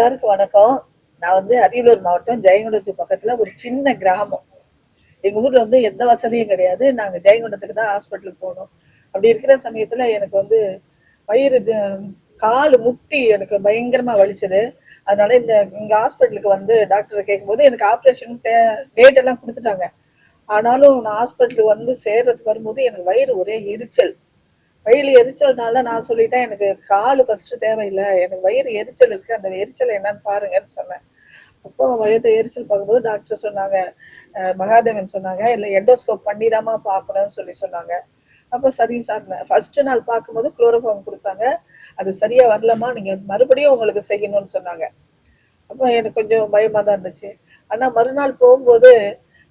எல்லாருக்கும் வணக்கம். நான் அரியலூர் மாவட்டம் ஜெயங்கொண்டத்து பக்கத்துல ஒரு சின்ன கிராமம். எங்க ஊர்ல எந்த வசதியும் கிடையாது. நாங்க ஜெயங்கொண்டத்துக்கு தான் ஹாஸ்பிட்டலுக்கு போனோம். அப்படி இருக்கிற சமயத்துல எனக்கு வயிறு காலு முட்டி எனக்கு பயங்கரமா வலிச்சது. அதனால இங்க ஹாஸ்பிட்டலுக்கு டாக்டரை கேட்கும்போது எனக்கு ஆப்ரேஷன் டேட் எல்லாம் கொடுத்துட்டாங்க. ஆனாலும் நான் ஹாஸ்பிட்டலுக்கு சேர்றதுக்கு வரும்போது எனக்கு வயிறு ஒரே எரிச்சல். வயிறு எரிச்சல்னால நான் சொல்லிட்டேன், எனக்கு காலு ஃபர்ஸ்ட் தேவையில்லை, எனக்கு வயிறு எரிச்சல் இருக்கு, அந்த எரிச்சல் என்னன்னு பாருங்கன்னு சொன்னேன். அப்போ வயிறு எரிச்சல் பார்க்கும்போது டாக்டர் சொன்னாங்க, மகாதேவன் சொன்னாங்க, இல்லை எண்டோஸ்கோப் பண்ணிதாமா பார்க்கணும்னு சொன்னாங்க. அப்போ சரி சார், ஃபர்ஸ்ட் நாள் பார்க்கும்போது குளோரோஃபார்ம் கொடுத்தாங்க. அது சரியா வரலமா, நீங்க மறுபடியும் உங்களுக்கு செய்யணும்னு சொன்னாங்க. அப்போ எனக்கு கொஞ்சம் பயமா தான் இருந்துச்சு. ஆனா மறுநாள் போகும்போது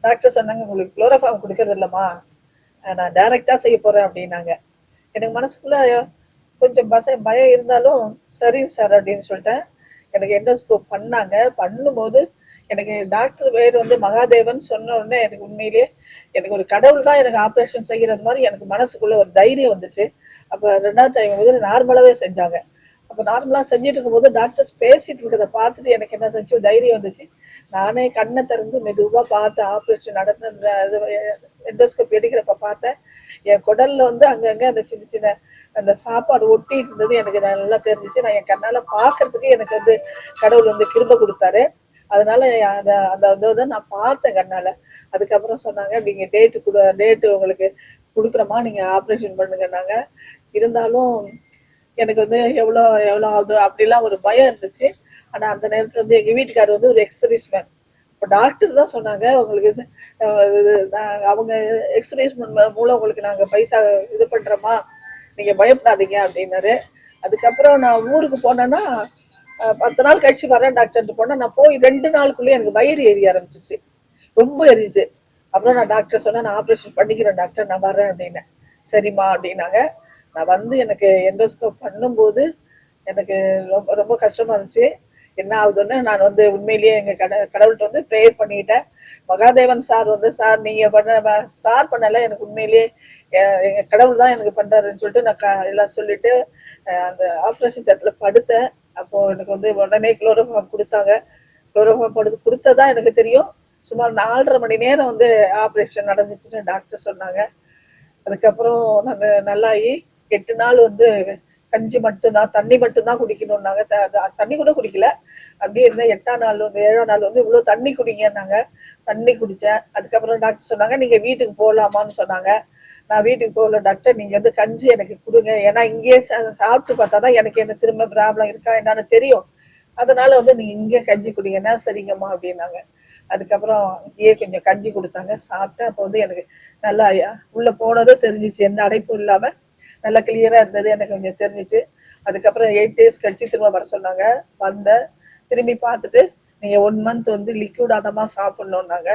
டாக்டர் சொன்னாங்க, உங்களுக்கு குளோரோஃபார்ம் கொடுக்கறது இல்லம்மா, நான் டைரக்டா செய்ய போறேன் அப்படின்னாங்க. எனக்கு மனசுக்குள்ள கொஞ்சம் பயம் இருந்தாலும் சரிங்க சார் அப்படின்னு சொல்லிட்டேன். எனக்கு எண்டோஸ்கோப் பண்ணாங்க. பண்ணும்போது எனக்கு டாக்டர் பேர் மகாதேவன் சொன்ன உடனே எனக்கு உண்மையிலேயே எனக்கு ஒரு கடவுள் தான் எனக்கு ஆப்ரேஷன் செய்கிறது மாதிரி எனக்கு மனசுக்குள்ள ஒரு தைரியம் வந்துச்சு. அப்போ 2வது டைம் நார்மலாவே செஞ்சாங்க. அப்போ நார்மலா செஞ்சுட்டு இருக்கும்போது டாக்டர்ஸ் பேசிட்டு இருக்கிறத பார்த்துட்டு எனக்கு என்ன செஞ்சு தைரியம் வந்துச்சு. நானே கண்ணை திறந்து மெதுவா பார்த்து ஆப்ரேஷன் நடந்த எண்டோஸ்கோப் எடுக்கிறப்ப பார்த்தேன், என் குடல்ல அங்கங்க அந்த சின்ன சின்ன அந்த சாப்பாடு ஒட்டி இருந்தது எனக்கு நல்லா தெரிஞ்சிச்சு. நான் என் கண்ணால பாக்குறதுக்கு எனக்கு கடவுள் கிருபை கொடுத்தாரு. அதனால அந்த நான் பார்த்தேன் கண்ணால. அதுக்கப்புறம் சொன்னாங்க, நீங்க டேட்டு உங்களுக்கு கொடுக்குறோமா, நீங்க ஆப்ரேஷன் பண்ணுங்கன்னாங்க. இருந்தாலும் எனக்கு எவ்வளோ எவ்வளோ ஆகுது அப்படிலாம் ஒரு பயம் இருந்துச்சு. ஆனா அந்த நேரத்துல எங்க வீட்டுக்காரர் ஒரு எக்ஸர்வீஸ் மேன். இப்போ டாக்டர் தான் சொன்னாங்க, உங்களுக்கு அவங்க எக்ஸர்வீஸ் மூலம் உங்களுக்கு நாங்க பைசா இது பண்றோமா, நீங்க பயப்படாதீங்க அப்படின்னாரு. அதுக்கப்புறம் நான் ஊருக்கு போனேன்னா 10 நாள் கழிச்சு வரேன் டாக்டர் போனா, நான் போய் 2 நாளுக்குள்ளேயே எனக்கு வயிறு எரிய ஆரம்பிச்சிருச்சு, ரொம்ப எரிச்சு. அப்புறம் நான் டாக்டர் சொன்னேன், நான் ஆப்ரேஷன் பண்ணிக்கிறேன் டாக்டர், நான் வரேன் அப்படின்னேன். சரிம்மா அப்படின்னாங்க. நான் எனக்கு எண்டோஸ்கோப் பண்ணும்போது எனக்கு ரொம்ப ரொம்ப கஷ்டமா இருந்துச்சு. என்ன ஆகுதுன்னு நான் உண்மையிலேயே எங்க கடவுள்கிட்ட ப்ரேயர் பண்ணிட்டேன். மகாதேவன் சார் சார் நீங்க சார் பண்ணல, எனக்கு உண்மையிலேயே எங்க கடவுள் தான் எனக்கு பண்றாருன்னு சொல்லிட்டு நான் எல்லாம் சொல்லிட்டு அந்த ஆப்ரேஷன் தேட்டர்ல படுத்தேன். அப்போ எனக்கு உடனே குளோரோஃபார்ம் கொடுத்தாங்க. குளோரோஃபார்ம் கொடுத்ததா எனக்கு தெரியும். சுமார் 4.5 மணி நேரம் ஆப்ரேஷன் நடந்துச்சுன்னு டாக்டர் சொன்னாங்க. அதுக்கப்புறம் நான் நல்லாயி 8 நாள் கஞ்சி மட்டும்தான், தண்ணி மட்டும்தான் குடிக்கணும்னாங்க. தண்ணி கூட குடிக்கல, அப்படியே இருந்த 8ஆம் நாள் 7ஆம் நாள் இவ்வளவு தண்ணி குடிங்கன்னாங்க. தண்ணி குடிச்சேன். அதுக்கப்புறம் டாக்டர் சொன்னாங்க, நீங்க வீட்டுக்கு போகலாமான்னு சொன்னாங்க. நான் வீட்டுக்கு போகல டாக்டர், நீங்க கஞ்சி எனக்கு கொடுங்க, ஏன்னா இங்கேயே சாப்பிட்டு பார்த்தாதான் எனக்கு என்ன திரும்ப ப்ராப்ளம் இருக்கா என்னன்னு தெரியும். அதனால நீங்க இங்கே கஞ்சி குடிங்கன்னா சரிங்கம்மா அப்படின்னாங்க. அதுக்கப்புறம் இங்கேயே கொஞ்சம் கஞ்சி கொடுத்தாங்க, சாப்பிட்டேன். அப்போ எனக்கு நல்லா உள்ள போனதும் தெரிஞ்சிச்சு, எந்த அடைப்பும் இல்லாம நல்லா கிளியரா இருந்தது, எனக்கு கொஞ்சம் தெரிஞ்சிச்சு. அதுக்கப்புறம் 8 டேஸ் கழிச்சு திரும்ப வர சொன்னாங்க. வந்தேன், திரும்பி பார்த்துட்டு நீங்க 1 மந்த் லிக்விடாதமா சாப்பிடணும்னாங்க.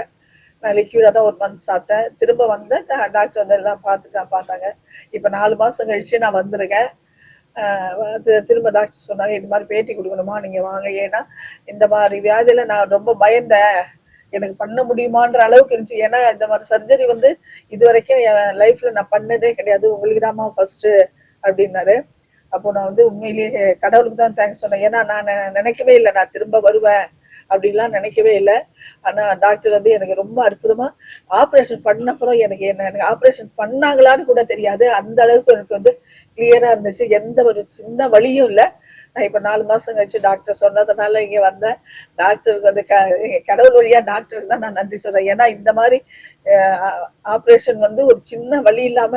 நான் லிக்விடா தான் 1 மந்த் சாப்பிட்டேன். திரும்ப வந்தேன், டாக்டர் எல்லாம் பார்த்தாங்க. இப்ப 4 மாசம் கழிச்சு நான் வந்திருக்கேன். திரும்ப டாக்டர் சொன்னாங்க, இது மாதிரி பேட்டி கொடுக்கணுமா, நீங்க வாங்க, ஏன்னா இந்த மாதிரி வியாதியில நான் ரொம்ப பயந்தேன், எனக்கு பண்ண முடியுமான்ற அளவுக்கு இருந்துச்சு. ஏன்னா இந்த மாதிரி சர்ஜரி இது வரைக்கும் என் லைஃப்ல நான் பண்ணதே கிடையாது, உங்களுக்கு தான்மா ஃபர்ஸ்ட் அப்படின்னாரு. அப்போ நான் உண்மையிலேயே கடவுளுக்கு தான் தேங்க்ஸ் சொன்னேன். ஏன்னா நான் நினைக்கவே இல்லை நான் திரும்ப வருவேன், அப்படிலாம் நினைக்கவே இல்லை. ஆனா டாக்டர் எனக்கு ரொம்ப அற்புதமா ஆப்ரேஷன் பண்ண அப்புறம் எனக்கு ஆப்ரேஷன் பண்ணாங்களான்னு கூட தெரியாது, அந்த அளவுக்கு எனக்கு கிளியரா இருந்துச்சு. எந்த ஒரு சின்ன வலியும் இல்லை. நான் இப்ப 4 மாசம் கழிச்சு டாக்டர் சொன்னதுனால இங்க வந்தேன். டாக்டருக்கு கடவுள் வழியா டாக்டருக்கு தான் நான் நன்றி சொல்றேன். ஏன்னா இந்த மாதிரி ஆப்ரேஷன் ஒரு சின்ன வலி இல்லாம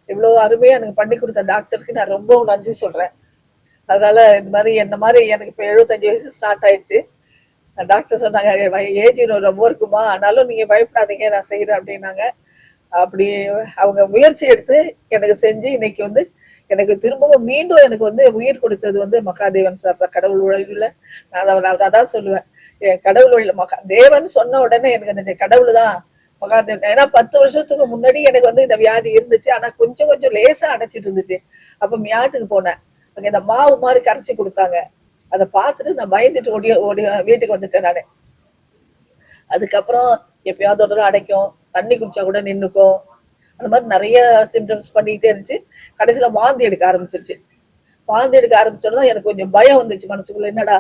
இவ்வளவு அருமையா எனக்கு பண்ணி கொடுத்த டாக்டருக்கு நான் ரொம்ப நன்றி சொல்றேன். அதனால இந்த மாதிரி என்ன மாதிரி எனக்கு இப்ப 75 வயசு ஸ்டார்ட் ஆயிடுச்சு. டாக்டர் சொன்னாங்க, ஏஜ் ரொம்ப இருக்குமா, ஆனாலும் நீங்க பயப்படாதீங்க, நான் செய்யறேன் அப்படின்னாங்க. அப்படி அவங்க முயற்சி எடுத்து எனக்கு செஞ்சு இன்னைக்கு எனக்கு திரும்பவும் மீண்டும் எனக்கு உயிர் கொடுத்தது மகாதேவன் சார் தான். கடவுள் வழியில நான் அதான் சொல்லுவேன், கடவுள் வழியில தேவன் சொன்ன உடனே எனக்கு அந்த கடவுள் தான் மகாதேவன். ஏன்னா 10 வருஷத்துக்கு முன்னாடி எனக்கு இந்த வியாதி இருந்துச்சு, ஆனா கொஞ்சம் கொஞ்சம் லேசா அடைச்சிட்டு இருந்துச்சு. அப்ப மியாட்டுக்கு போனேன், அங்க இந்த மாவு மாதிரி கரைச்சி கொடுத்தாங்க. அதை பார்த்துட்டு நான் பயந்துட்டு ஓடி வீட்டுக்கு வந்துட்டேன் நானு. அதுக்கப்புறம் எப்பயாவது ஒரு தடவை அடைக்கும், தண்ணி குடிச்சா கூட நின்னுக்கும், அந்த மாதிரி நிறைய சிம்டம்ஸ் பண்ணிக்கிட்டே இருந்துச்சு. கடைசியில வாந்தி எடுக்க ஆரம்பிச்சிருச்சு. வாந்தி எடுக்க ஆரம்பிச்சோன்னா எனக்கு கொஞ்சம் பயம் வந்துச்சு மனசுக்குள்ள. என்னடா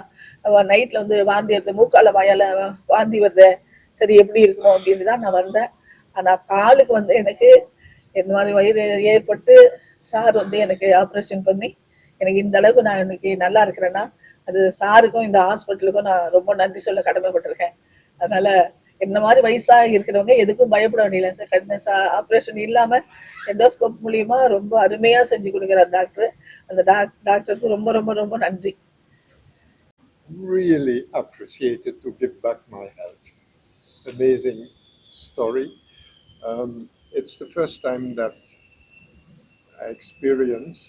நைட்ல வந்து வாந்தி எடுத்து மூக்கால வாயால வாந்தி வருது, சரி எப்படி இருக்குமோ அப்படின்னு தான் நான் வந்தேன். ஆனா காலுக்கு வந்து எனக்கு இந்த மாதிரி வயிறு ஏற்பட்டு சார் வந்து எனக்கு ஆப்ரேஷன் பண்ணி எனக்கு இந்த அளவுக்கு நான் இன்னைக்கு நல்லா இருக்கிறேன்னா அது சாருக்கும் இந்த ஹாஸ்பிட்டலுக்கும் நான் ரொம்ப நன்றி சொல்ல கடமைப்பட்டிருக்கேன். அதனால என்ன மாதிரி வயசா இருக்கிறவங்க எதுக்கும் பயப்பட வேண்டியல சார். ஆப்ரேஷன் இல்லாம எண்டோஸ்கோப் மூலியமா ரொம்ப அருமையா செஞ்சு கொடுக்குறார் டாக்டர். அந்த டாக்டருக்கு ரொம்ப ரொம்ப ரொம்ப நன்றி. Really appreciated to give back my health. Amazing story. It's the first time that I experience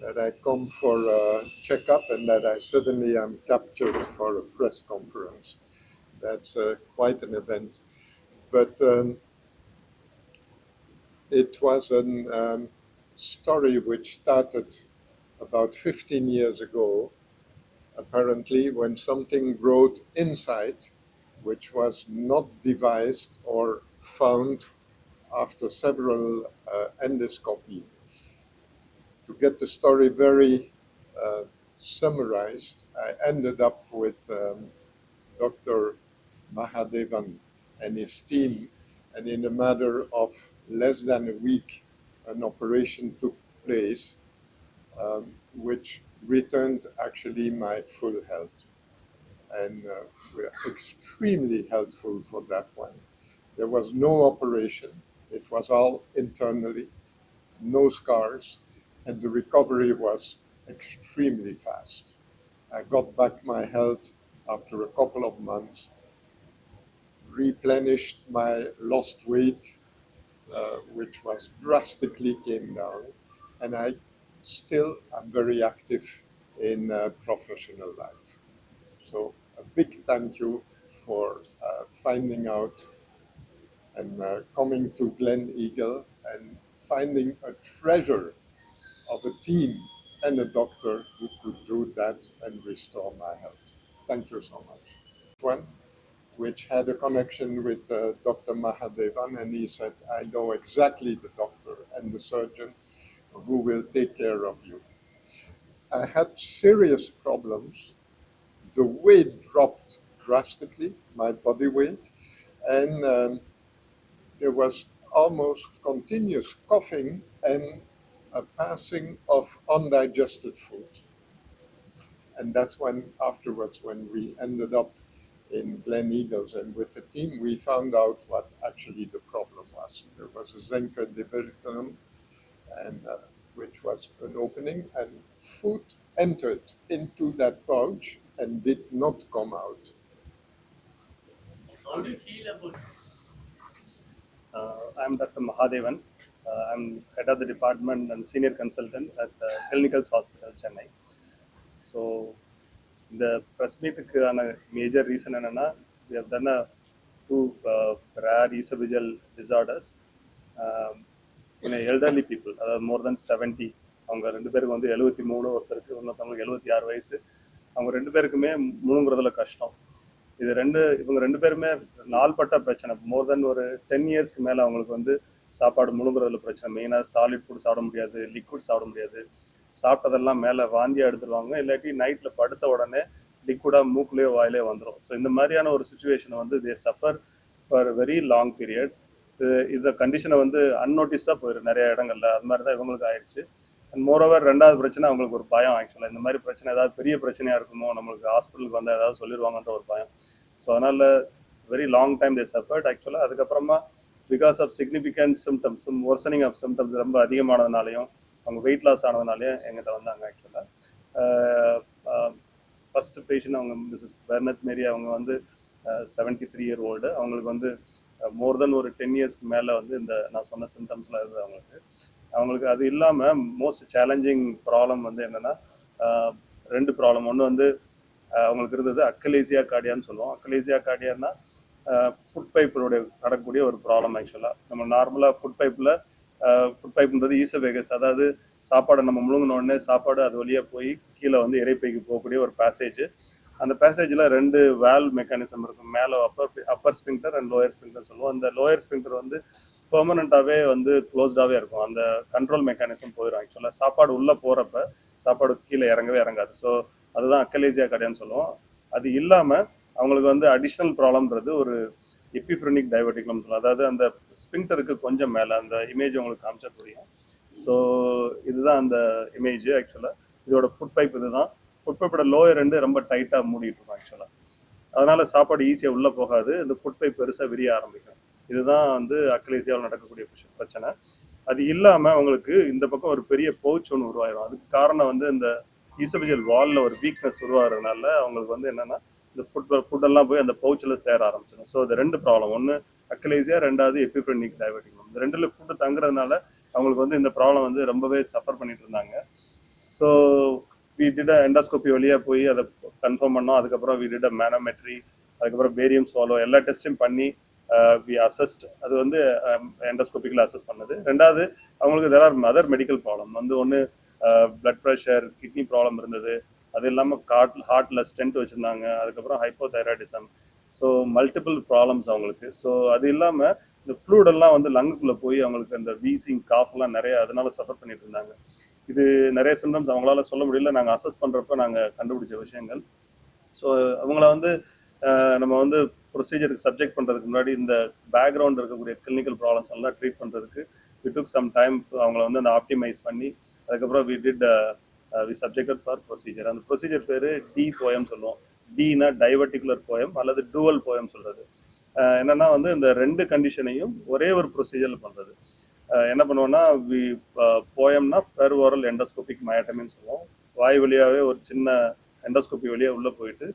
that I come for a checkup and that I suddenly am captured for a press conference. That's quite an event. But it was a story which started about 15 years ago, apparently, when something growed inside, which was not devised or found after several endoscopy. To get the story very summarized, I ended up with Dr. Mahadevan and his team, and in a matter of less than a week, an operation took place, which returned actually my full health. And we're extremely helpful for that one. There was no operation. It was all internally, no scars, and the recovery was extremely fast. I got back my health after a couple of months, replenished my lost weight, which was drastically came down, and I still am very active in professional life. So a big thank you for finding out and coming to Glen Eagle and finding a treasure of a team and a doctor who could do that and restore my health. Thank you so much. One, which had a connection with Dr. Mahadevan, and he said, I know exactly the doctor and the surgeon who will take care of you. I had serious problems. The weight dropped drastically, my body weight, and there was almost continuous coughing and a passing of undigested food. And that's when afterwards, when we ended up in Glen Eagles and with the team, we found out what actually the problem was. There was a Zenker diverticulum, and which was an opening, and food entered into that pouch and did not come out. How do you feel about? I'm Dr. Mahadevan. I'm head of the department and senior consultant at Clinicals Hospital, Chennai. So, the press meetuக்கான major reason என்னன்னா, we have done two rare esophageal disorders in elderly people, more than 70. அவங்க ரெண்டு பேருக்கு வந்து 73, ஒருத்தருக்கு இன்னொருத்தவங்களுக்கு 76 வயசு. அவங்க ரெண்டு பேருக்குமே முழுங்குறதுல கஷ்டம். இவங்க ரெண்டு பேருமே நாள்பட்ட பிரச்சனை. மோர் தென் ஒரு 10 இயர்ஸ்க்கு மேலே அவங்களுக்கு வந்து சாப்பாடு முழுங்குறதுல பிரச்சனை. மெயினாக சாலிட் ஃபுட் சாப்பிட முடியாது, லிக்விட் சாப்பிட முடியாது. சாப்பிட்டதெல்லாம் மேலே வாந்தியாக எடுத்துருவாங்க, இல்லாட்டி நைட்டில் படுத்த உடனே லிக்விடாக மூக்குலேயோ வாயிலே வந்துடும். ஸோ இந்த மாதிரியான ஒரு சுச்சுவேஷனை வந்து they suffer for very long period. இந்த கண்டிஷனை வந்து அன்னோட்டிஸ்டாக போயிடும் நிறைய இடங்கள்ல. அது மாதிரி தான் இவங்களுக்கு ஆயிடுச்சு. அண்ட் மோரோவர் ரெண்டாவது பிரச்சனை அவங்களுக்கு ஒரு பயம். ஆக்சுவலாக இந்த மாதிரி பிரச்சனை ஏதாவது பெரிய பிரச்சனையாக இருக்குமோ, நம்மளுக்கு ஹாஸ்பிட்டலுக்கு வந்து ஏதாவது சொல்லிடுவாங்கன்ற ஒரு பயம். ஸோ அதனால் very long time they suffered. ஆக்சுவலாக அதுக்கப்புறமா because of significant symptoms, worsening of symptoms ரொம்ப அதிகமானதுனாலையும் அவங்க வெயிட் லாஸ் ஆனதுனாலையும் எங்கிட்ட வந்தாங்க. ஆக்சுவலாக ஃபஸ்ட்டு பேஷண்ட் அவங்க மிஸ்ஸஸ் பெர்னத் மேரி. அவங்க வந்து 73 இயர் ஓல்டு. அவங்களுக்கு வந்து மோர் தென் ஒரு 10 இயர்ஸ்க்கு மேலே வந்து இந்த நான் சொன்ன சிம்டம்ஸ்லாம் இருக்குது அவங்களுக்கு. அது இல்லாமல் மோஸ்ட் சேலஞ்சிங் ப்ராப்ளம் வந்து என்னென்னா, ரெண்டு ப்ராப்ளம். ஒன்று வந்து அவங்களுக்கு இருந்தது அக்கலேசியா கார்டியான்னு சொல்லுவோம். அக்கலேசியா கார்டியான்னா ஃபுட் பைப்பினுடைய நடக்கக்கூடிய ஒரு ப்ராப்ளம். ஆக்சுவலாக நம்ம நார்மலாக ஃபுட் பைப்ன்றது ஈசோஃபேகஸ், அதாவது சாப்பாடை நம்ம முழுங்கினோடனே சாப்பாடு அது வழியாக போய் கீழே வந்து இறைப்பைக்கு போகக்கூடிய ஒரு பேசேஜ். அந்த பேசேஜில் ரெண்டு வேல்வ் மெக்கானிசம் இருக்கும். மேலே upper sphincter and lower sphincter சொல்லுவோம். அந்த லோயர் ஸ்பிங்டர் வந்து பெர்மனண்டாகவே வந்து க்ளோஸ்டாகவே இருக்கும். அந்த கண்ட்ரோல் மெக்கானிசம் போயிடும். ஆக்சுவலாக சாப்பாடு உள்ளே போகிறப்ப சாப்பாடு கீழே இறங்கவே இறங்காது. ஸோ அதுதான் அக்கலேசியா கடைன்னு சொல்லுவோம். அது இல்லாமல் அவங்களுக்கு வந்து அடிஷ்னல் ப்ராப்ளம்ன்றது ஒரு எபிஃப்ரெனிக் டைவர்டிகுலம் சொல்லுவோம். அதாவது அந்த ஸ்பிங்டருக்கு கொஞ்சம் மேலே அந்த இமேஜ் உங்களுக்கு காமிச்சா புரியும். ஸோ இதுதான் அந்த இமேஜ். ஆக்சுவலாக இதோட ஃபுட் பைப் இதுதான். ஃபுட் பைப்போட லோயர் ரெண்டு ரொம்ப டைட்டாக மூடிட்டு இருக்கும் ஆக்சுவலாக. அதனால சாப்பாடு ஈஸியாக உள்ளே போகாது. இந்த ஃபுட் பைப் பெருசாக விரிய ஆரம்பிக்கும். இதுதான் வந்து அக்கலேசியாவில் நடக்கக்கூடிய பிரச்சனை. அது இல்லாமல் அவங்களுக்கு இந்த பக்கம் ஒரு பெரிய பவுச் ஒன்று உருவாயிடும். அதுக்கு காரணம் வந்து இந்த ஈசபிஜியல் வாலில் ஒரு வீக்னஸ் உருவாகிறதுனால அவங்களுக்கு வந்து என்னென்னா இந்த ஃபுட்டெல்லாம் போய் அந்த பவுச்சில் சேர ஆரம்பிச்சிடும். ஸோ இது ரெண்டு ப்ராப்ளம். ஒன்று அக்கலேசியா, ரெண்டாவது எபிஃப்ரெனிக் டைவர்டிகுலம். இந்த ரெண்டுல ஃபுட்டு தங்குறதுனால அவங்களுக்கு வந்து இந்த ப்ராப்ளம் வந்து ரொம்பவே சஃபர் பண்ணிட்டு இருந்தாங்க. ஸோ வி டிட் எண்டோஸ்கோபி வழியாக போய் அதை கன்ஃபார்ம் பண்ணோம். அதுக்கப்புறம் வி டிட் மேனோமெட்ரி, அதுக்கப்புறம் பேரியம் ஸ்வாலோ எல்லா டெஸ்ட்டையும் பண்ணி வி அசஸ்ட். அது வந்து எண்டோஸ்கோபிக்கில் அசஸ் பண்ணது. ரெண்டாவது அவங்களுக்கு there are other medical problem வந்து ஒன்று பிளட் ப்ரெஷர், கிட்னி ப்ராப்ளம் இருந்தது. அது இல்லாமல் ஹார்ட்டில் ஸ்டென்ட் வச்சுருந்தாங்க. அதுக்கப்புறம் ஹைப்போதைராய்டிசம். ஸோ மல்டிபிள் ப்ராப்ளம்ஸ் அவங்களுக்கு. ஸோ அது இல்லாமல் இந்த ஃப்ளூடெல்லாம் வந்து லங்குக்குள்ளே போய் அவங்களுக்கு அந்த வீசிங் காஃப்லாம் நிறைய அதனால சஃபர் பண்ணிட்டு இருந்தாங்க. இது நிறைய சிம்டம்ஸ் அவங்களால சொல்ல முடியல. நாங்கள் அசஸ் பண்ணுறப்ப நாங்கள் கண்டுபிடிச்ச விஷயங்கள். ஸோ அவங்கள வந்து நம்ம வந்து ப்ரொசீஜருக்கு சப்ஜெக்ட் பண்ணுறதுக்கு முன்னாடி இந்த பேக்ரவுண்ட் இருக்கக்கூடிய கிளினிக்கல் ப்ராப்ளம்ஸ் எல்லாம் ட்ரீட் பண்ணுறதுக்கு வி டுக் சம் டைம். அவங்கள வந்து அந்த ஆப்டிமைஸ் பண்ணி அதுக்கப்புறம் we did we subjected for procedure. அந்த ப்ரொசீஜர் பேர் டி போயம் சொல்லுவோம். டினா டைவர்டிகுலர் போயம் அல்லது டூவல் போயம் சொல்கிறது. என்னென்னா வந்து இந்த ரெண்டு கண்டிஷனையும் ஒரே ஒரு ப்ரொசீஜரில் பண்ணுறது. என்ன பண்ணுவோம்னா போயம்னா பெர் ஓரல் எண்டோஸ்கோபிக் மயோட்டமின்னு சொல்லுவோம். வாய் வழியாகவே ஒரு சின்ன எண்டோஸ்கோபி வழியாக உள்ளே போயிட்டு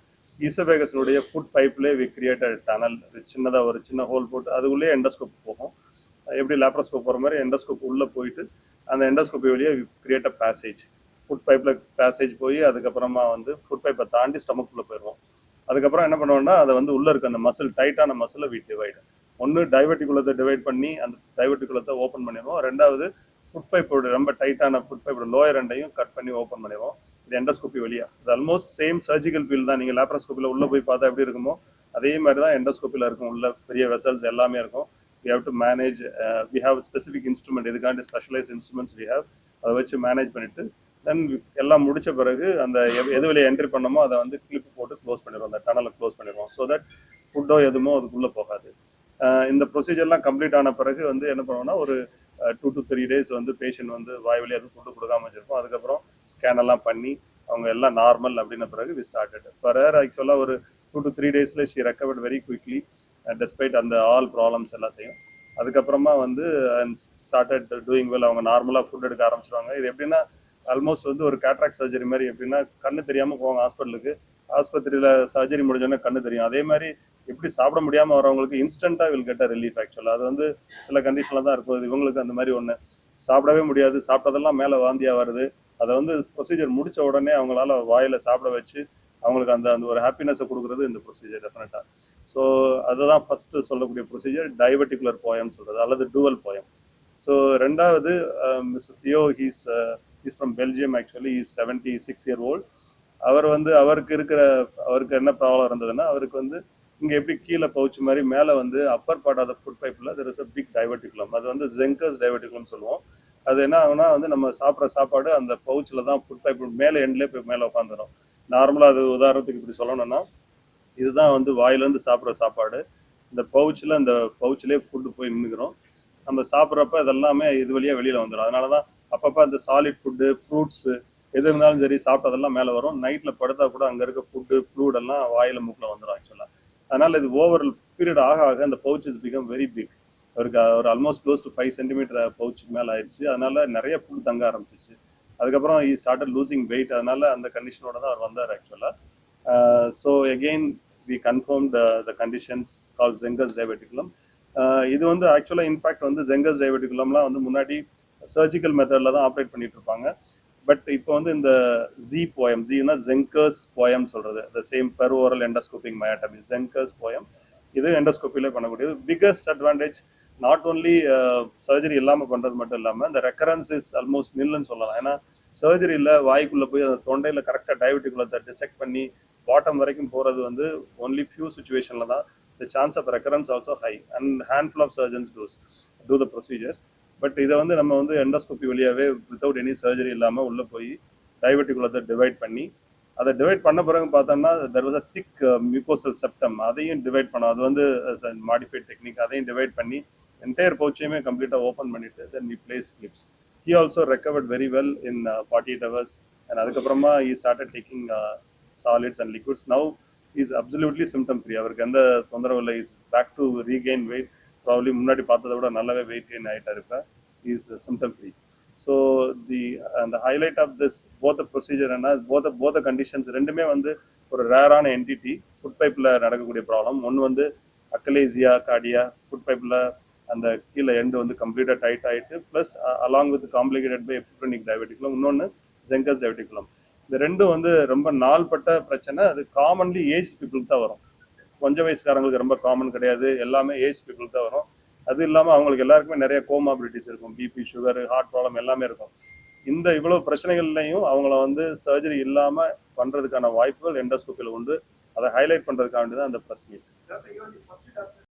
ஈசோபேகஸினுடைய ஃபுட் பைப்லேயே வி கிரியேட்டட் டனல். சின்னதாக ஒரு சின்ன ஹோல் போட்டு அதுக்குள்ளேயே எண்டோஸ்கோப் போகும். எப்படி லேப்ரோஸ்கோப் போகிற மாதிரி எண்டோஸ்கோப் உள்ளே போயிட்டு அந்த எண்டோஸ்கோபி வழியாக கிரியேட் அ பேசேஜ். ஃபுட் பைப்பில் பேசேஜ் போய் அதுக்கப்புறமா வந்து ஃபுட் பைப்பை தாண்டி ஸ்டொமக்குள்ளே போயிடுவோம். அதுக்கப்புறம் என்ன பண்ணுவோம்னா அதை வந்து உள்ளே இருக்க அந்த மசில் டைட்டான மசிலை வி டிவைடு. ஒன்று டைவர்டிகுலத்தை டிவைட் பண்ணி அந்த டைவர்டிகுலத்தை ஓப்பன் பண்ணிடுவோம். ரெண்டாவது ஃபுட் பைப்போட ரொம்ப டைட்டான ஃபுட் பைப்போட லோயர் ரெண்டையும் கட் பண்ணி ஓப்பன் பண்ணிடுவோம். இது எண்டோஸ்கோபி வழியா. இது ஆல்மோஸ்ட் சேம் சர்ஜிக்கல் ஃபீல் தான். நீங்கள் லேப்ரோஸ்கோப்பியில் உள்ளே போய் பார்த்தா எப்படி இருக்குமோ அதே மாதிரி தான் எண்டோஸ்கோப்பியில் இருக்கும். உள்ள பெரிய வெசல்ஸ் எல்லாமே இருக்கும். we have to manage, we have a specific instrument. இதுக்காண்டி ஸ்பெஷலைஸ்ட் இன்ஸ்ட்ருமெண்ட்ஸ் we have. அதை வச்சு மேனேஜ் பண்ணிட்டு தென் எல்லாம் முடிச்ச பிறகு அந்த எது வழியை என்ட்ரி பண்ணமோ அதை வந்து கிளிப் போட்டு க்ளோஸ் பண்ணிடுவோம். அந்த டனலை க்ளோஸ் பண்ணிடுவோம். ஸோ தட் ஃபுட்டோ எதுமோ அதுக்குள்ளே போகாது. இந்த ப்ரொசீஜர்லாம் கம்ப்ளீட் ஆன பிறகு வந்து என்ன பண்ணுவோம்னா ஒரு 2 to 3 days வந்து பேஷண்ட் வந்து வாய் வழியாக எதுவும் ஃபுட்டு கொடுக்காம வச்சிருப்போம். அதுக்கப்புறம் ஸ்கேன் எல்லாம் பண்ணி அவங்க எல்லாம் நார்மல் அப்படின்ன பிறகு வி ஸ்டார்டட். ஃபார் ஹர் ஆக்சுவலாக ஒரு 2 to 3 days she recovered very quickly despite அந்த ஆல் ப்ராப்ளம்ஸ் எல்லாத்தையும். அதுக்கப்புறமா வந்து ஸ்டார்டட் டூயிங் வெல். அவங்க நார்மலாக ஃபுட் எடுக்க ஆரம்பிச்சிருவாங்க. இது எப்படின்னா ஆல்மோஸ்ட் வந்து ஒரு கேட்ராக்ட் சர்ஜரி மாதிரி. எப்படின்னா கண்ணு தெரியாமல் போவாங்க ஹாஸ்பிட்டலுக்கு. ஆஸ்பத்திரியில் சர்ஜரி முடிஞ்சோன்னே கண்ணு தெரியும். அதே மாதிரி எப்படி சாப்பிட முடியாமல் வரவங்களுக்கு இன்ஸ்டண்ட்டாக வில் கெட் அ ரிலீஃப். ஆக்சுவலாக அது வந்து சில கண்டிஷனில் தான் இருக்கும். இவங்களுக்கு அந்த மாதிரி ஒன்று சாப்பிடவே முடியாது. சாப்பிட்டதெல்லாம் மேலே வாந்தியாக வருது. அதை வந்து ப்ரொசீஜர் முடித்த உடனே அவங்களால வாயில் சாப்பிட வச்சு அவங்களுக்கு அந்த அந்த ஒரு ஹாப்பினஸை கொடுக்குறது இந்த ப்ரொசீஜர் டெஃபினட்டாக. ஸோ அதுதான் ஃபஸ்ட்டு சொல்லக்கூடிய ப்ரொசீஜர் டைவர்டிகுலர் போயம் சொல்கிறது அல்லது டூவல் போயம். ஸோ ரெண்டாவது miss Theo he's from Belgium. Actually is 76 years old. அவர் வந்து அவருக்கு என்ன ப்ராப்ளம் இருந்ததுன்னா அவருக்கு வந்து இங்கே எப்படி கீழே பவுச் மாதிரி மேலே வந்து upper part of the food பைப்பில் there is a big diverticulum. அது வந்து ஜெங்கர்ஸ் டைவர்டிகுலம் சொல்லுவோம். அது என்ன ஆகுனா வந்து நம்ம சாப்பிட்ற சாப்பாடு அந்த பவுச்சில் தான் ஃபுட் பைப் மேலே எண்ட்லேயே போய் மேலே உட்காந்துடும். நார்மலாக அது உதாரணத்துக்கு இப்படி சொல்லணும்னா இதுதான் வந்து வாயிலேருந்து சாப்பிட்ற சாப்பாடு. இந்த பவுச்சிலே ஃபுட்டு போய் நின்றுக்கிறோம். நம்ம சாப்பிட்றப்ப இதெல்லாமே இது வழியாக வெளியில் வந்துடும். அதனால தான் அப்பப்போ அந்த சாலிட் ஃபுட்டு, ஃப்ரூட்ஸு எது இருந்தாலும் சரி சாப்பிட்டதெல்லாம் மேலே வரும். நைட்டில் படுத்தா கூட அங்கே இருக்க ஃபுட்டு ஃப்ளூடெல்லாம் வாயில் மூக்கில் வந்துடும் ஆக்சுவலாக. அதனால் இது ஓவர் பீரியட் ஆக அந்த pouch is become very big. அவருக்கு ஒரு ஆல்மோஸ்ட் க்ளோஸ் டு 5 centimeter பவுச்சுக்கு மேலே ஆயிடுச்சு. அதனால நிறைய ஃபுட் தங்க ஆரம்பிச்சிச்சு. அதுக்கப்புறம் ஈ ஸ்டார்டட் லூசிங் வெயிட். அதனால அந்த கண்டிஷனோட தான் அவர் வந்தார் ஆக்சுவலாக. So again we confirmed the conditions call Zenker's diverticulum. இது வந்து ஆக்சுவலாக இன்ஃபேக்ட் வந்து ஜெங்கர்ஸ் டைவர்டிகுலம்லாம் வந்து முன்னாடி சர்ஜிக்கல் மெத்தடில் தான் ஆப்ரேட் பண்ணிட்டு இருப்பாங்க. பட் இப்போ வந்து இந்த ஜி போயம், ஜினா ஜெங்கர்ஸ் போயம் சொல்கிறது, the same per oral endoscopic myotomy, Zenker's POEM. இது எண்டோஸ்கோப்பிலே பண்ணக்கூடியது. Biggest advantage not only surgery இல்லாமல் பண்ணுறது மட்டும் இல்லாமல் இந்த ரெக்கரன்ஸ் இஸ் ஆல்மோஸ்ட் நில்லுன்னு சொல்லலாம். ஏன்னா சர்ஜரியில் வாய்க்குள்ளே போய் அந்த தொண்டையில் கரெக்டாக டைவர்டிகுலத்தை டிசெக்ட் பண்ணி பாட்டம் வரைக்கும் போகிறது வந்து ஒன்லி ஃபியூ சுச்சுவேஷனில் தான். The chance of recurrence also high and handful of surgeons do the procedures. But இதை வந்து நம்ம வந்து எண்டோஸ்கோபி வழியாவே வித்தவுட் எனி சர்ஜரி இல்லாமல் உள்ளே போய் டைவர்டிகுலத்தை டிவைட் பண்ணி அதை டிவைட் பண்ண பிறகு பார்த்தோம்னா there was a thick mucosal septum, அதையும் டிவைட் பண்ணோம். அது வந்து மாடிஃபைட் டெக்னிக், அதையும் டிவைட் பண்ணி என்டையர் பவுச்சையுமே கம்ப்ளீட்டாக ஓப்பன் பண்ணிட்டு then we place clips. He also recovered very well in 48 hours. And அதுக்கப்புறமா he started taking solids and liquids. Now is absolutely symptom free. அவருக்கு எந்த தொந்தரவு இல்லை. Is back to regain weight. Probably முன்னாடி பார்த்ததை விட நல்லாவே வெயிட் கெயின் ஆகிட்டா இருப்பேன். Is symptom free. So the highlight of this both the procedure and both the conditions ரெண்டுமே வந்து ஒரு ரேரான என்டிட்டி. ஃபுட் பைப்பில் நடக்கக்கூடிய ப்ராப்ளம். ஒன்று வந்து அக்கலேசியா கார்டியா, ஃபுட் பைப்பில் அந்த கீழே எண்டு வந்து கம்ப்ளீட்டாக டைட் ஆகிட்டு plus along with complicated by epiphrenic diverticulum, இன்னொன்று ஜெங்கஸ் டைவர்டிகுலம். இந்த ரெண்டும் வந்து ரொம்ப நாள்பட்ட பிரச்சனை. அது காமன்லி ஏஜ் பீப்புளுக்கு தான் வரும். கொஞ்சம் வயசுக்காரங்களுக்கு ரொம்ப காமன் கிடையாது. எல்லாமே ஏஜ் பீப்புளுக்கு தான் வரும். அது இல்லாமல் அவங்களுக்கு எல்லாருக்குமே நிறைய கோமாபிலிட்டிஸ் இருக்கும். பிபி, சுகர், ஹார்ட் ப்ராப்ளம் எல்லாமே இருக்கும். இந்த இவ்வளோ பிரச்சனைகள்லையும் அவங்கள வந்து சர்ஜரி இல்லாமல் பண்ணுறதுக்கான வாய்ப்புகள் எண்டோஸ்கோப்பியில் உண்டு. அதை ஹைலைட் பண்ணுறதுக்காக தான் அந்த ப்ரெஸ் மீட்.